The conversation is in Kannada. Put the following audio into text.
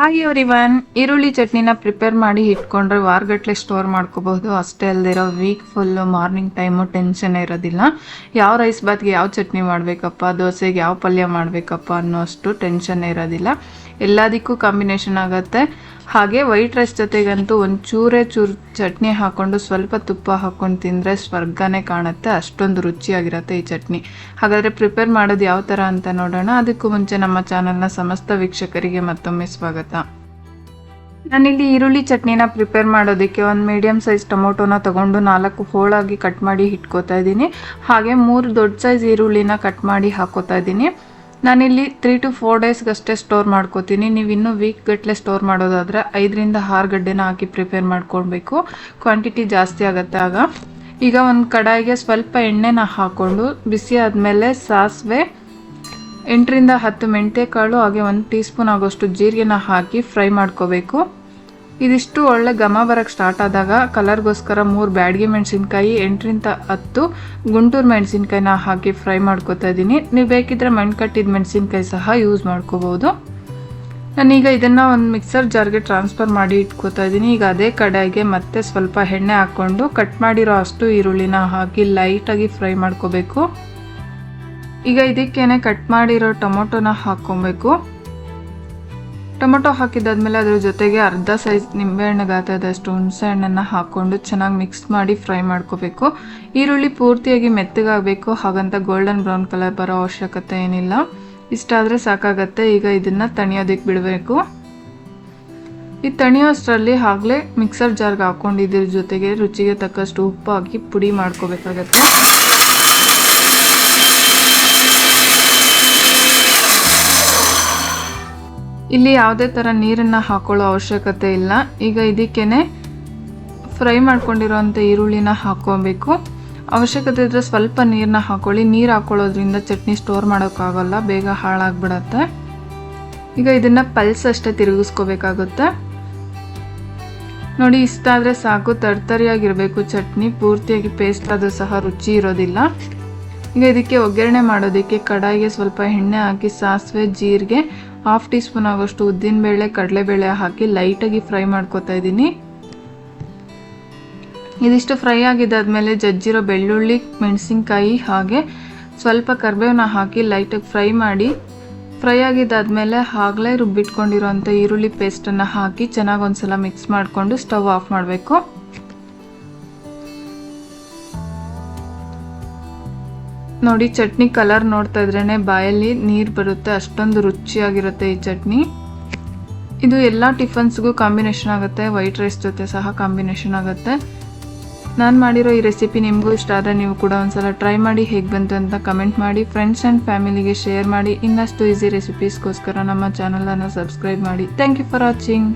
ಹಾಯ್ ಎವ್ರಿವನ್, ಈರುಳ್ಳಿ ಚಟ್ನಿನ ಪ್ರಿಪೇರ್ ಮಾಡಿ ಇಟ್ಕೊಂಡ್ರೆ ವಾರಗಟ್ಟಲೆ ಸ್ಟೋರ್ ಮಾಡ್ಕೋಬಹುದು. ಅಷ್ಟೇ ಅಲ್ಲದಿರೋ week full morning time tension ಇರೋದಿಲ್ಲ. ಯಾವ ರೈಸ್ ಬಾತ್ಗೆ ಯಾವ ಚಟ್ನಿ ಮಾಡಬೇಕಪ್ಪ, ದೋಸೆಗೆ ಯಾವ ಪಲ್ಯ ಮಾಡಬೇಕಪ್ಪ ಅನ್ನೋಷ್ಟು ಟೆನ್ಷನ್ ಇರೋದಿಲ್ಲ. ಎಲ್ಲದಕ್ಕೂ ಕಾಂಬಿನೇಷನ್ ಆಗುತ್ತೆ. ಹಾಗೆ ವೈಟ್ ರೈಸ್ ಜೊತೆಗಂತೂ ಚೂರು ಚಟ್ನಿ ಹಾಕ್ಕೊಂಡು ಸ್ವಲ್ಪ ತುಪ್ಪ ಹಾಕ್ಕೊಂಡು ತಿಂದರೆ ಸ್ವರ್ಗನೇ ಕಾಣುತ್ತೆ. ಅಷ್ಟೊಂದು ರುಚಿಯಾಗಿರುತ್ತೆ ಈ ಚಟ್ನಿ. ಹಾಗಾದರೆ ಪ್ರಿಪೇರ್ ಮಾಡೋದು ಯಾವ ಥರ ಅಂತ ನೋಡೋಣ. ಅದಕ್ಕೂ ಮುಂಚೆ ನಮ್ಮ ಚಾನಲ್ನ ಸಮಸ್ತ ವೀಕ್ಷಕರಿಗೆ ಮತ್ತೊಮ್ಮೆ ಸ್ವಾಗತ. ನಾನಿಲ್ಲಿ ಈರುಳ್ಳಿ ಚಟ್ನಿನ ಪ್ರಿಪೇರ್ ಮಾಡೋದಕ್ಕೆ ಒಂದು ಮೀಡಿಯಮ್ ಸೈಜ್ ಟೊಮೊಟೊನ ತೊಗೊಂಡು 4 ಹೋಳಾಗಿ ಕಟ್ ಮಾಡಿ ಇಟ್ಕೋತಾ ಇದ್ದೀನಿ. ಹಾಗೆ 3 ದೊಡ್ಡ ಸೈಜ್ ಈರುಳ್ಳಿನ ಕಟ್ ಮಾಡಿ ಹಾಕೋತಾ ಇದ್ದೀನಿ. ನಾನಿಲ್ಲಿ 3 to 4 ಡೇಸ್ಗಷ್ಟೇ ಸ್ಟೋರ್ ಮಾಡ್ಕೋತೀನಿ. ನೀವು ಇನ್ನೂ ವೀಕ್ ಗಟ್ಟಲೆ ಸ್ಟೋರ್ ಮಾಡೋದಾದರೆ 5 ರಿಂದ 6 ಗಡ್ಡೆನ ಹಾಕಿ ಪ್ರಿಪೇರ್ ಮಾಡ್ಕೊಳ್ಬೇಕು. ಕ್ವಾಂಟಿಟಿ ಜಾಸ್ತಿ ಆಗುತ್ತೆ ಆಗ. ಈಗ ಒಂದು ಕಡಾಯಿಗೆ ಸ್ವಲ್ಪ ಎಣ್ಣೆನ ಹಾಕ್ಕೊಂಡು ಬಿಸಿ ಆದಮೇಲೆ ಸಾಸಿವೆ, 8 ರಿಂದ 10 ಮೆಂತ್ಯಕಾಳು, ಹಾಗೆ 1 ಟೀ ಸ್ಪೂನ್ ಆಗೋಷ್ಟು ಜೀರಿಗೆನ ಹಾಕಿ ಫ್ರೈ ಮಾಡ್ಕೋಬೇಕು. ಇದಿಷ್ಟು ಒಳ್ಳೆ ಘಮ ಬರೋಕ್ಕೆ ಸ್ಟಾರ್ಟ್ ಆದಾಗ ಕಲರ್ಗೋಸ್ಕರ 3 ಬ್ಯಾಡಗಿ ಮೆಣಸಿನ್ಕಾಯಿ, 8 ರಿಂದ 10 ಗುಂಟೂರು ಮೆಣಸಿನ್ಕಾಯಿನ ಹಾಕಿ ಫ್ರೈ ಮಾಡ್ಕೋತಾ ಇದ್ದೀನಿ. ನೀವು ಬೇಕಿದ್ರೆ ಮಣ್ಣು ಕಟ್ಟಿದ ಮೆಣಸಿನ್ಕಾಯಿ ಸಹ ಯೂಸ್ ಮಾಡ್ಕೋಬೋದು. ನಾನೀಗ ಇದನ್ನು ಒಂದು ಮಿಕ್ಸರ್ ಜಾರ್ಗೆ ಟ್ರಾನ್ಸ್ಫರ್ ಮಾಡಿ ಇಟ್ಕೋತಾ ಇದ್ದೀನಿ. ಈಗ ಅದೇ ಕಡಾಯಿಗೆ ಮತ್ತೆ ಸ್ವಲ್ಪ ಎಣ್ಣೆ ಹಾಕ್ಕೊಂಡು ಕಟ್ ಮಾಡಿರೋ ಅಷ್ಟು ಈರುಳ್ಳಿನ ಹಾಕಿ ಲೈಟಾಗಿ ಫ್ರೈ ಮಾಡ್ಕೋಬೇಕು. ಈಗ ಇದಕ್ಕೇನೆ ಕಟ್ ಮಾಡಿರೋ ಟೊಮೊಟೊನ ಹಾಕ್ಕೊಬೇಕು. ಟೊಮೊಟೊ ಹಾಕಿದ್ದಾದ್ಮೇಲೆ ಅದ್ರ ಜೊತೆಗೆ ಅರ್ಧ ಸೈಜ್ ನಿಂಬೆಹಣ್ಣು ಗಾತ್ರದಷ್ಟು ಹುಣಸೆ ಹಣ್ಣನ್ನು ಹಾಕ್ಕೊಂಡು ಚೆನ್ನಾಗಿ ಮಿಕ್ಸ್ ಮಾಡಿ ಫ್ರೈ ಮಾಡ್ಕೋಬೇಕು. ಈರುಳ್ಳಿ ಪೂರ್ತಿಯಾಗಿ ಮೆತ್ತಗಾಗಬೇಕು, ಹಾಗಂತ ಗೋಲ್ಡನ್ ಬ್ರೌನ್ ಕಲರ್ ಬರೋ ಅವಶ್ಯಕತೆ ಏನಿಲ್ಲ. ಇಷ್ಟಾದರೆ ಸಾಕಾಗತ್ತೆ. ಈಗ ಇದನ್ನು ತಣಿಯೋದಕ್ಕೆ ಬಿಡಬೇಕು. ಈ ತಣಿಯೋಷ್ಟರಲ್ಲಿ ಆಗಲೇ ಮಿಕ್ಸರ್ ಜಾರ್ಗೆ ಹಾಕ್ಕೊಂಡಿದ್ರ ಜೊತೆಗೆ ರುಚಿಗೆ ತಕ್ಕಷ್ಟು ಉಪ್ಪು ಹಾಕಿ ಪುಡಿ ಮಾಡ್ಕೋಬೇಕಾಗತ್ತೆ. ಇಲ್ಲಿ ಯಾವುದೇ ಥರ ನೀರನ್ನು ಹಾಕೊಳ್ಳೋ ಅವಶ್ಯಕತೆ ಇಲ್ಲ. ಈಗ ಇದಕ್ಕೇನೆ ಫ್ರೈ ಮಾಡ್ಕೊಂಡಿರೋಂಥ ಈರುಳ್ಳಿನ ಹಾಕ್ಕೋಬೇಕು. ಅವಶ್ಯಕತೆ ಇದ್ದರೆ ಸ್ವಲ್ಪ ನೀರನ್ನ ಹಾಕ್ಕೊಳ್ಳಿ. ನೀರು ಹಾಕ್ಕೊಳ್ಳೋದ್ರಿಂದ ಚಟ್ನಿ ಸ್ಟೋರ್ ಮಾಡೋಕ್ಕಾಗಲ್ಲ, ಬೇಗ ಹಾಳಾಗ್ಬಿಡತ್ತೆ. ಈಗ ಇದನ್ನು ಪಲ್ಸ್ ಅಷ್ಟೇ ತಿರುಗಿಸ್ಕೋಬೇಕಾಗುತ್ತೆ. ನೋಡಿ, ಇಷ್ಟಾದರೆ ಸಾಕು. ತರ್ತರಿಯಾಗಿರಬೇಕು ಚಟ್ನಿ, ಪೂರ್ತಿಯಾಗಿ ಪೇಸ್ಟ್ ಆದರೂ ಸಹ ರುಚಿ ಇರೋದಿಲ್ಲ. ಈಗ ಇದಕ್ಕೆ ಒಗ್ಗರಣೆ ಮಾಡೋದಕ್ಕೆ ಕಡಾಯಿಗೆ ಸ್ವಲ್ಪ ಎಣ್ಣೆ ಹಾಕಿ ಸಾಸಿವೆ, ಜೀರಿಗೆ, 1/2 ಟೀ ಸ್ಪೂನ್ ಆಗೋಷ್ಟು ಉದ್ದಿನಬೇಳೆ, ಕಡಲೆಬೇಳೆ ಹಾಕಿ ಲೈಟಾಗಿ ಫ್ರೈ ಮಾಡ್ಕೋತಾ ಇದ್ದೀನಿ. ಇದಿಷ್ಟು ಫ್ರೈ ಆಗಿದ್ದಾದ್ಮೇಲೆ ಜಜ್ಜಿರೋ ಬೆಳ್ಳುಳ್ಳಿ, ಮೆಣಸಿನ್ಕಾಯಿ ಹಾಗೆ ಸ್ವಲ್ಪ ಕರಿಬೇವನ್ನ ಹಾಕಿ ಲೈಟಾಗಿ ಫ್ರೈ ಮಾಡಿ, ಫ್ರೈ ಆಗಿದ್ದಾದ್ಮೇಲೆ ಆಗಲೇ ರುಬ್ಬಿಟ್ಕೊಂಡಿರೋಂಥ ಈರುಳ್ಳಿ ಪೇಸ್ಟನ್ನು ಹಾಕಿ ಚೆನ್ನಾಗಿ ಒಂದ್ಸಲ ಮಿಕ್ಸ್ ಮಾಡಿಕೊಂಡು ಸ್ಟವ್ ಆಫ್ ಮಾಡಬೇಕು. ನೋಡಿ, ಚಟ್ನಿ ಕಲರ್ ನೋಡ್ತಾ ಇದ್ರೇ ಬಾಯಲ್ಲಿ ನೀರು ಬರುತ್ತೆ, ಅಷ್ಟೊಂದು ರುಚಿಯಾಗಿರುತ್ತೆ ಈ ಚಟ್ನಿ. ಇದು ಎಲ್ಲ ಟಿಫನ್ಸ್ಗೂ ಕಾಂಬಿನೇಷನ್ ಆಗುತ್ತೆ, ವೈಟ್ ರೈಸ್ ಜೊತೆ ಸಹ ಕಾಂಬಿನೇಷನ್ ಆಗುತ್ತೆ. ನಾನು ಮಾಡಿರೋ ಈ ರೆಸಿಪಿ ನಿಮಗೂ ಇಷ್ಟ ಆದರೆ ನೀವು ಕೂಡ ಒಂದ್ಸಲ ಟ್ರೈ ಮಾಡಿ ಹೇಗೆ ಬಂತು ಅಂತ ಕಮೆಂಟ್ ಮಾಡಿ. ಫ್ರೆಂಡ್ಸ್ ಆ್ಯಂಡ್ ಫ್ಯಾಮಿಲಿಗೆ ಶೇರ್ ಮಾಡಿ. ಇನ್ನಷ್ಟು ಈಸಿ ರೆಸಿಪೀಸ್ಗೋಸ್ಕರ ನಮ್ಮ ಚಾನಲನ್ನು ಸಬ್ಸ್ಕ್ರೈಬ್ ಮಾಡಿ. Thank you for watching.